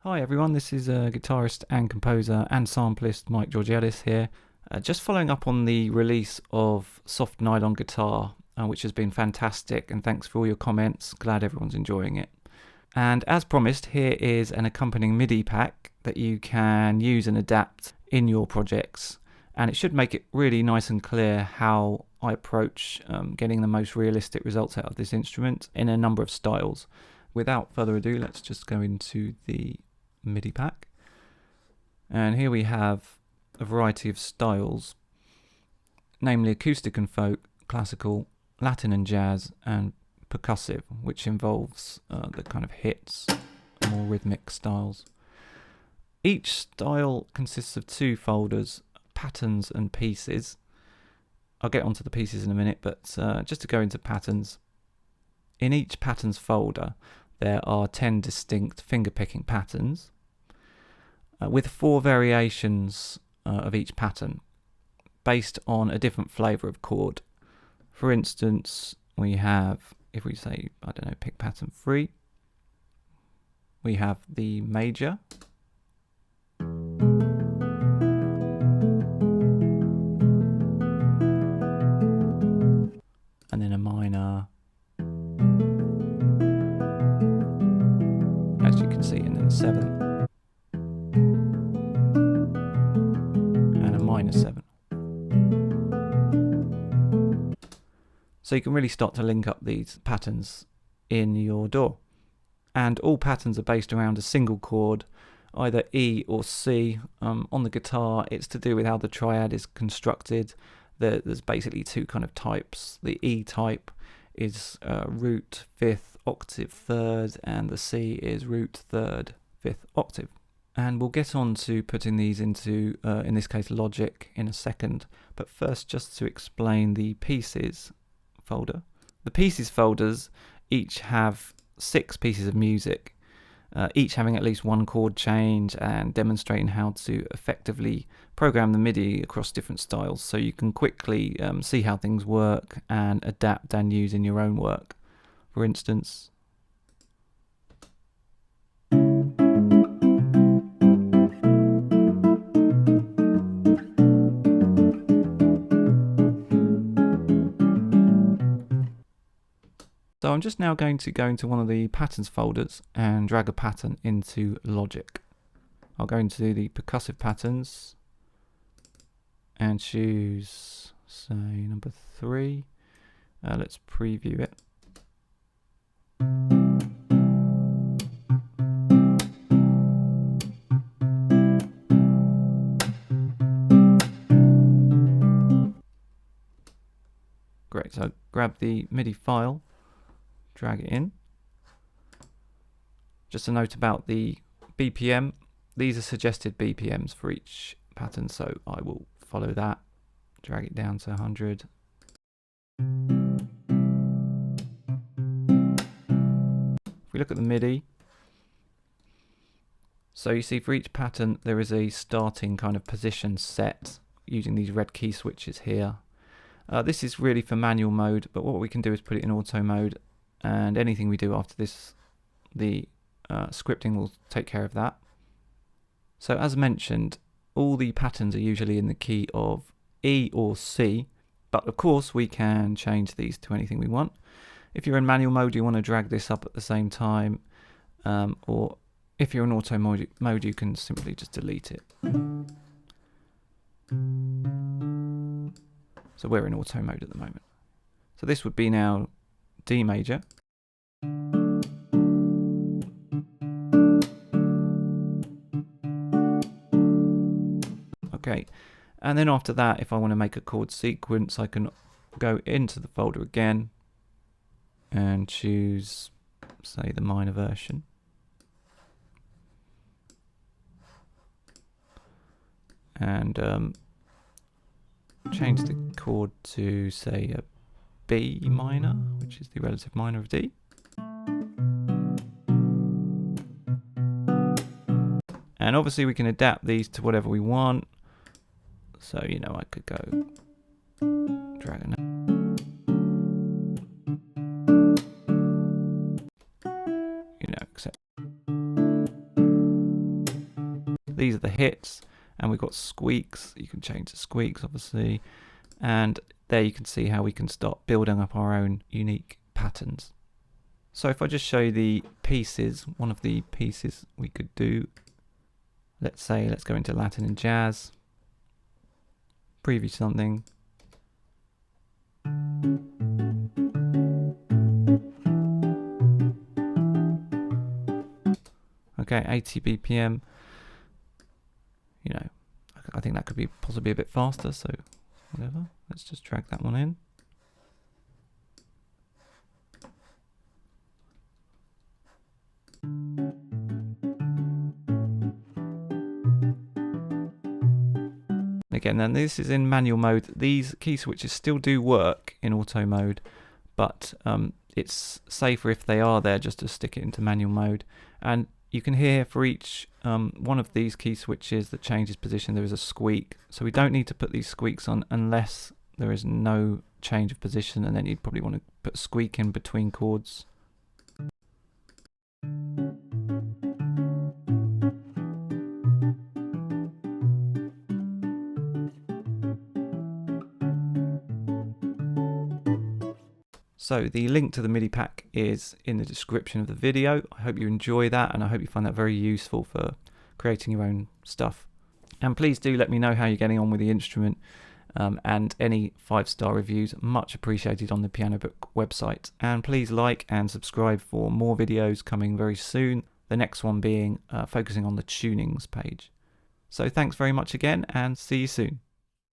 Hi everyone, this is guitarist and composer and samplist Mike Georgiadis here. Just following up on the release of Soft Nylon Guitar, which has been fantastic, and thanks for all your comments. Glad everyone's enjoying it. And as promised, here is an accompanying MIDI pack that you can use and adapt in your projects. And it should make it really nice and clear how I approach getting the most realistic results out of this instrument in a number of styles. Without further ado, let's just go into the MIDI pack, and here we have a variety of styles, namely acoustic and folk, classical, Latin and jazz, and percussive, which involves the kind of hits, more rhythmic styles. Each style consists of two folders, patterns and pieces. I'll get onto the pieces in a minute, but just to go into patterns, in each patterns folder there are 10 distinct fingerpicking patterns with 4 variations of each pattern based on a different flavour of chord. For instance, we have, if we say, I don't know, pick pattern 3, we have the major, and then a minor, as you can see, and then a 7th, and a minor 7. So you can really start to link up these patterns in your DAW. And all patterns are based around a single chord, either E or C. On the guitar, it's to do with how the triad is constructed. There's basically 2 kind of types. The E type is root 5th, octave 3rd, and the C is root 3rd, 5th octave. And we'll get on to putting these into, in this case, Logic in a second. But first, just to explain the pieces folder. The pieces folders each have 6 pieces of music, each having at least 1 chord change and demonstrating how to effectively program the MIDI across different styles, so you can quickly see how things work and adapt and use in your own work. For instance, so I'm just now going to go into one of the patterns folders and drag a pattern into Logic. I'll go into the percussive patterns and choose, say, number 3. Let's preview it. Great, so grab the MIDI file, drag it in. Just a note about the BPM. These are suggested BPMs for each pattern, so I will follow that. Drag it down to 100. If we look at the MIDI, so you see for each pattern there is a starting kind of position set using these red key switches here. This is really for manual mode, but what we can do is put it in auto mode, and anything we do after this, the scripting will take care of that. So as mentioned, all the patterns are usually in the key of E or C, but of course we can change these to anything we want. If you're in manual mode, you want to drag this up at the same time, or if you're in auto mode, you can simply just delete it. So we're in auto mode at the moment. So this would be now D major. Okay, and then after that, if I want to make a chord sequence, I can go into the folder again and choose, say, the minor version. And change the chord to, say, a B minor, which is the relative minor of D. And obviously we can adapt these to whatever we want. So, you know, I could go drag it. You know, except these are the hits, and we've got squeaks. You can change the squeaks, obviously, and there you can see how we can start building up our own unique patterns. So if I just show you the pieces, one of the pieces we could do, let's go into Latin and jazz, preview something. Okay, 80 BPM. You know, I think that could be possibly a bit faster, so whatever. Let's just drag that one in. Again, then this is in manual mode. These key switches still do work in auto mode, but it's safer if they are there just to stick it into manual mode. And you can hear for each one of these key switches that changes position, there is a squeak. So we don't need to put these squeaks on unless there is no change of position, and then you'd probably want to put a squeak in between chords. So the link to the MIDI pack is in the description of the video. I hope you enjoy that, and I hope you find that very useful for creating your own stuff. And please do let me know how you're getting on with the instrument, and any 5-star reviews, much appreciated on the Piano Book website. And please like and subscribe for more videos coming very soon, the next one being focusing on the tunings page. So thanks very much again, and see you soon.